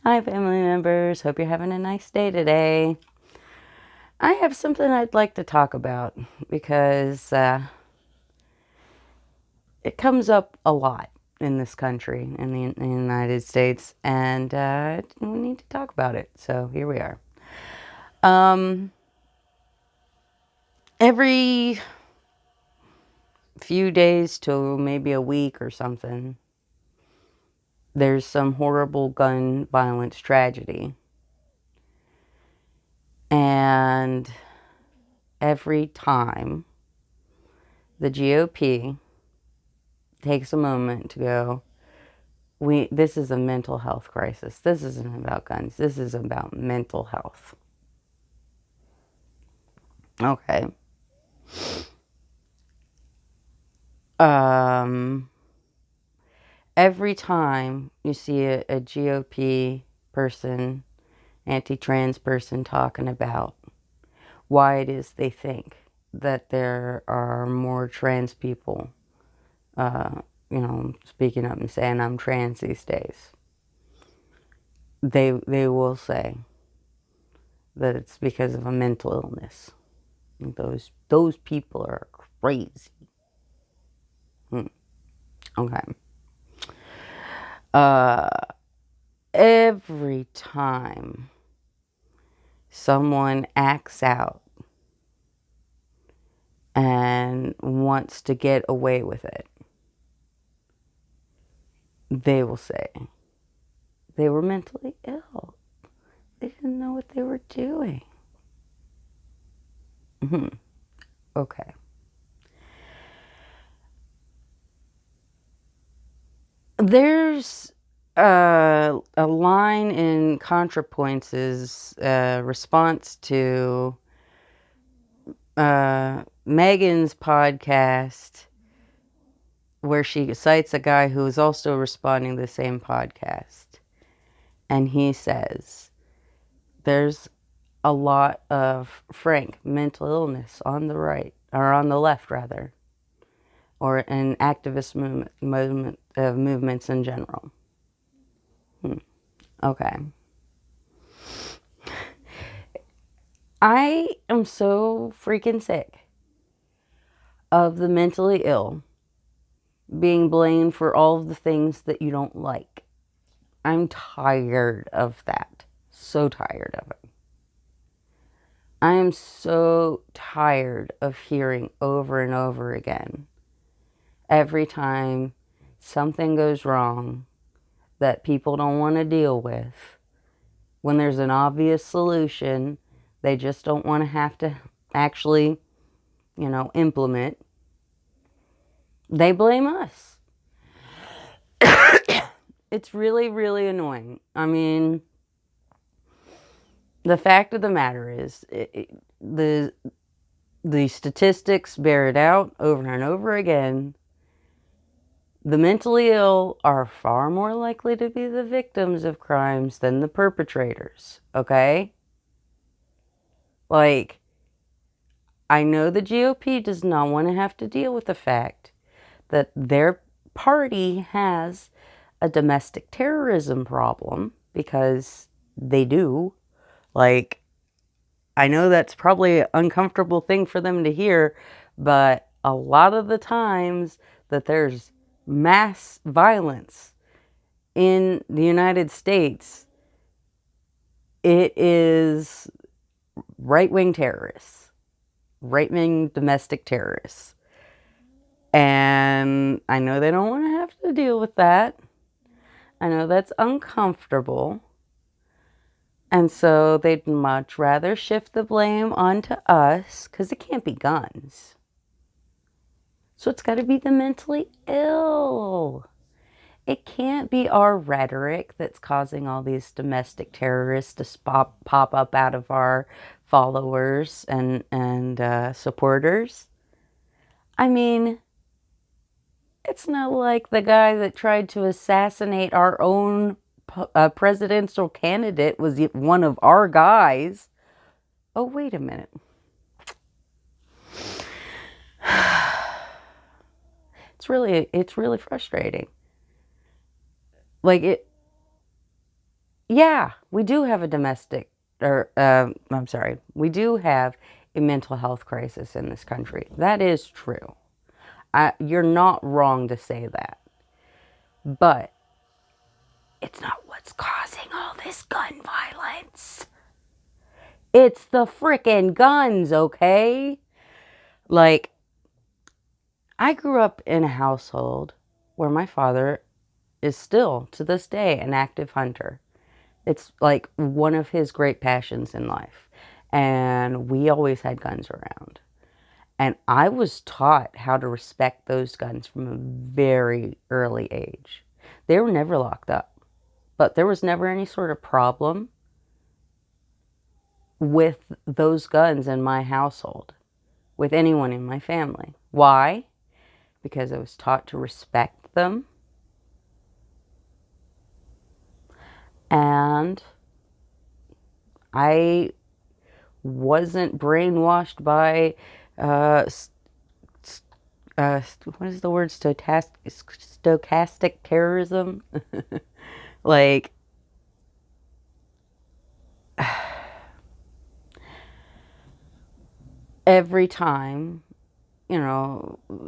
Hi, family members. Hope you're having a nice day today. I have something I'd like to talk about because it comes up a lot in this country, in the United States, and we need to talk about it. So here we are. Um, every few days to maybe a week or something, there's some horrible gun violence tragedy. And every time the GOP takes a moment to go, this is a mental health crisis. This isn't about guns. This is about mental health. Okay. Um, every time you see a GOP person, anti-trans person talking about why it is they think that there are more trans people, uh, speaking up and saying I'm trans these days, they will say that it's because of a mental illness. Those people are crazy. Okay. Uh, every time someone acts out and wants to get away with it, they will say they were mentally ill. They didn't know what they were doing. Okay. There's a line in ContraPoints' response to Megan's podcast where she cites a guy who is also responding to the same podcast. And he says, there's a lot of frank mental illness on the right, or on the left rather, or in activist movements in general. Okay. I am so freaking sick of the mentally ill being blamed for all of the things that you don't like. I'm tired of that. So tired of it. I am so tired of hearing over and over again, every time something goes wrong that people don't want to deal with, when there's an obvious solution, they just don't want to have to actually, implement. They blame us. It's really, really annoying. I mean, the fact of the matter is, the statistics bear it out over and over again. The mentally ill are far more likely to be the victims of crimes than the perpetrators, okay? Like, I know the GOP does not want to have to deal with the fact that their party has a domestic terrorism problem, because they do. Like, I know that's probably an uncomfortable thing for them to hear, but a lot of the times that there's mass violence in the United States, it is right-wing terrorists, right-wing domestic terrorists. And I know they don't want to have to deal with that. I know that's uncomfortable. And so they'd much rather shift the blame onto us, because it can't be guns. So it's got to be the mentally ill. It can't be our rhetoric that's causing all these domestic terrorists to pop up out of our followers and supporters. I mean, it's not like the guy that tried to assassinate our own presidential candidate was one of our guys. Oh, wait a minute. It's really frustrating. Like, yeah, we do have a we do have a mental health crisis in this country. That is true. You're not wrong to say that. But it's not what's causing all this gun violence. It's the frickin' guns, okay? Like, I grew up in a household where my father is still, to this day, an active hunter. It's like one of his great passions in life. And we always had guns around. And I was taught how to respect those guns from a very early age. They were never locked up, but there was never any sort of problem with those guns in my household, with anyone in my family. Why? Because I was taught to respect them, and I wasn't brainwashed by what is the word, stochastic terrorism. Like, every time,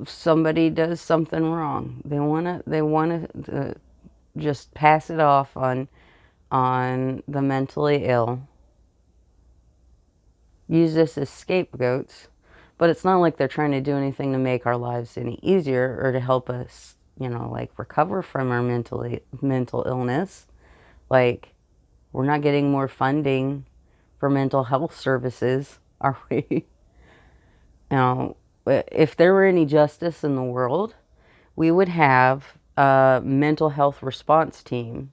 somebody does something wrong, they want to just pass it off on the mentally ill, use this as scapegoats. But it's not like they're trying to do anything to make our lives any easier or to help us, like, recover from our mental illness. Like, we're not getting more funding for mental health services, are we? Now, if there were any justice in the world, we would have a mental health response team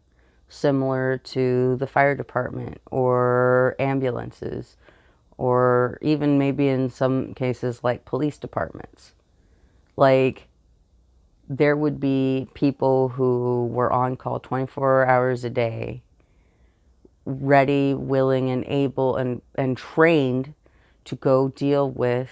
similar to the fire department or ambulances, or even maybe in some cases like police departments. Like, there would be people who were on call 24 hours a day, ready, willing, and able, and trained to go deal with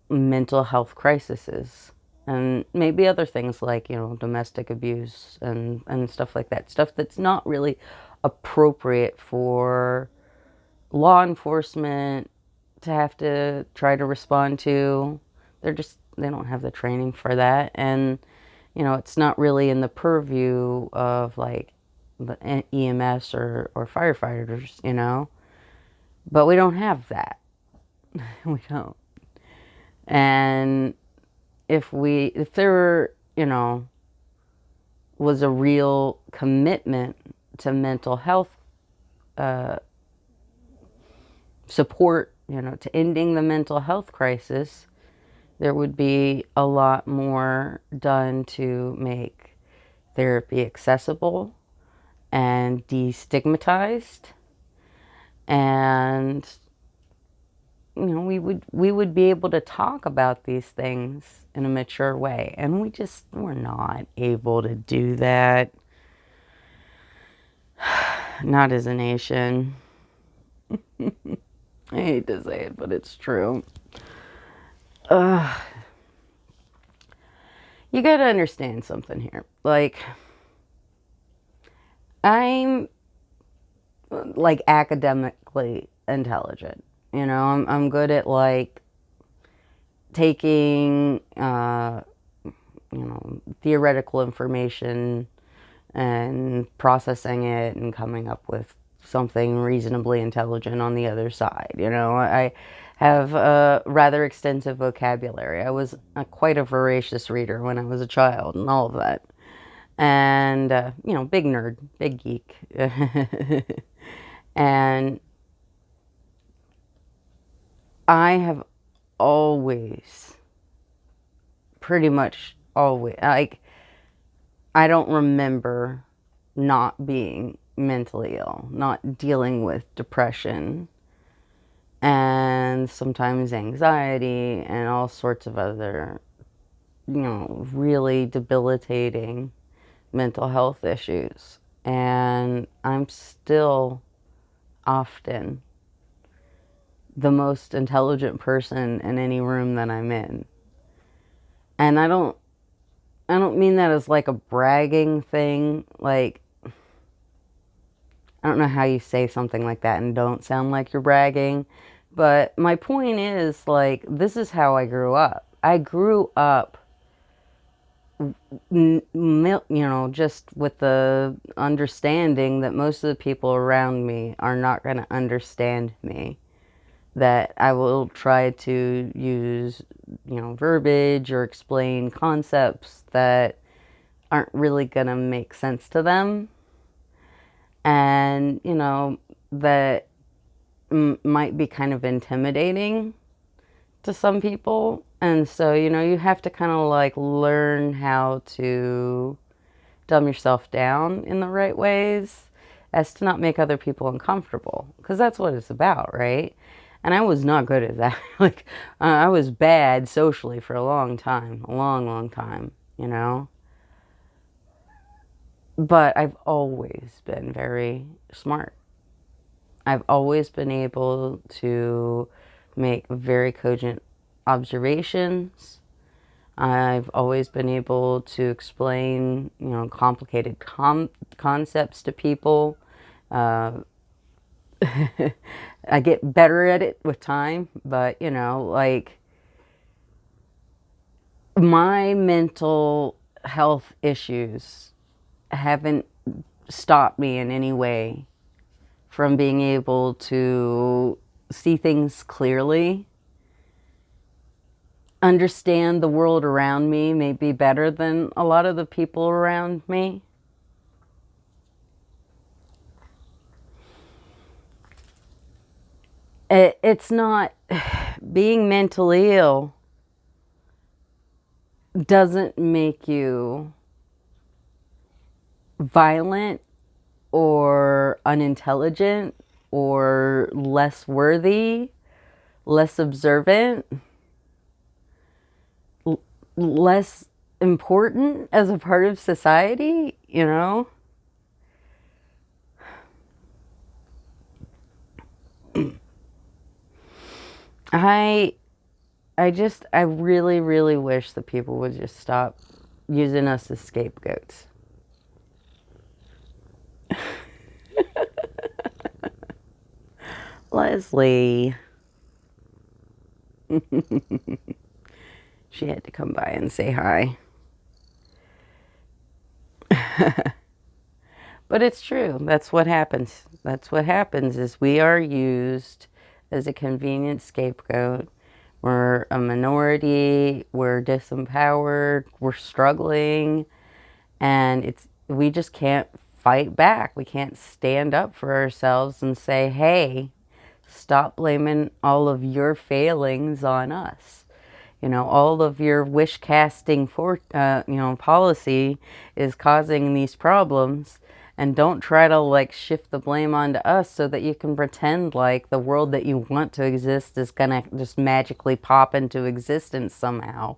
mental health crises, and maybe other things like, domestic abuse and stuff like that. Stuff that's not really appropriate for law enforcement to have to try to respond to. They don't have the training for that. And, it's not really in the purview of, like, the EMS or firefighters, But we don't have that. We don't. And if there, was a real commitment to mental health support, to ending the mental health crisis, there would be a lot more done to make therapy accessible and destigmatized. And, we would be able to talk about these things in a mature way. And we're not able to do that. Not as a nation. I hate to say it, but it's true. You gotta understand something here. Like, I'm, like, academically intelligent. I'm good at, like, taking theoretical information and processing it and coming up with something reasonably intelligent on the other side. I have a rather extensive vocabulary. I was quite a voracious reader when I was a child and all of that. And, big nerd, big geek. And I have always, pretty much always, like, I don't remember not being mentally ill, not dealing with depression and sometimes anxiety and all sorts of other, really debilitating mental health issues. And I'm still often the most intelligent person in any room that I'm in. And I don't mean that as, like, a bragging thing. Like, I don't know how you say something like that and don't sound like you're bragging. But my point is, like, this is how I grew up. I grew up, just with the understanding that most of the people around me are not going to understand me. That I will try to use, verbiage or explain concepts that aren't really going to make sense to them. And, that might be kind of intimidating to some people. And so, you have to kind of like learn how to dumb yourself down in the right ways as to not make other people uncomfortable. Because that's what it's about, right? And I was not good at that. Like, I was bad socially for a long time, a long, long time, But I've always been very smart. I've always been able to make very cogent observations. I've always been able to explain, complicated concepts to people. Uh, I get better at it with time, but, like my mental health issues haven't stopped me in any way from being able to see things clearly, understand the world around me maybe better than a lot of the people around me. It's not, being mentally ill doesn't make you violent or unintelligent or less worthy, less observant, less important as a part of society, I I really, really wish that people would just stop using us as scapegoats. Leslie. She had to come by and say hi. But it's true. That's what happens. That's what happens is we are used as a convenient scapegoat. We're a minority, we're disempowered, we're struggling, and we just can't fight back. We can't stand up for ourselves and say, "Hey, stop blaming all of your failings on us." All of your wish casting for, policy is causing these problems. And don't try to like shift the blame onto us so that you can pretend like the world that you want to exist is going to just magically pop into existence somehow.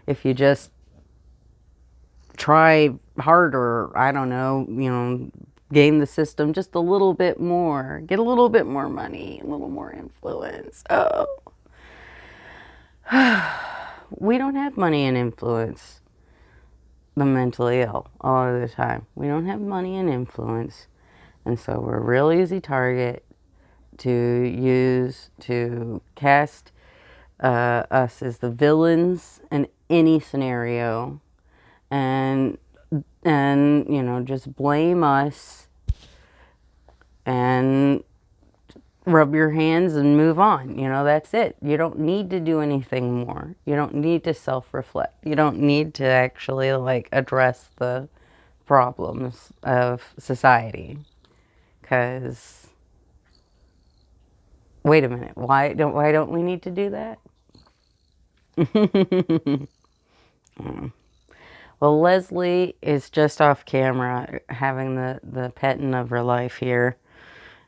If you just try harder, I don't know, game the system just a little bit more, get a little bit more money, a little more influence. Oh. We don't have money and influence, the mentally ill, a lot of the time. We don't have money and influence. And so we're a real easy target to use to cast us as the villains in any scenario. And just blame us and rub your hands and move on. That's it. You don't need to do anything more. You don't need to self-reflect. You don't need to actually like address the problems of society. Because wait a minute, why don't we need to do that? Well, Leslie is just off camera having the petting of her life here.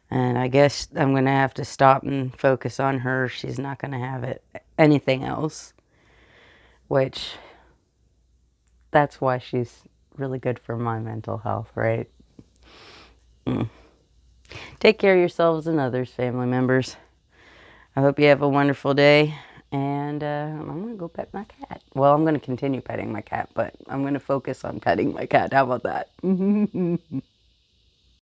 And I guess I'm going to have to stop and focus on her. She's not going to have anything else. Which, that's why she's really good for my mental health, right? Take care of yourselves and others, family members. I hope you have a wonderful day. And I'm going to go pet my cat. Well, I'm going to continue petting my cat, but I'm going to focus on petting my cat. How about that?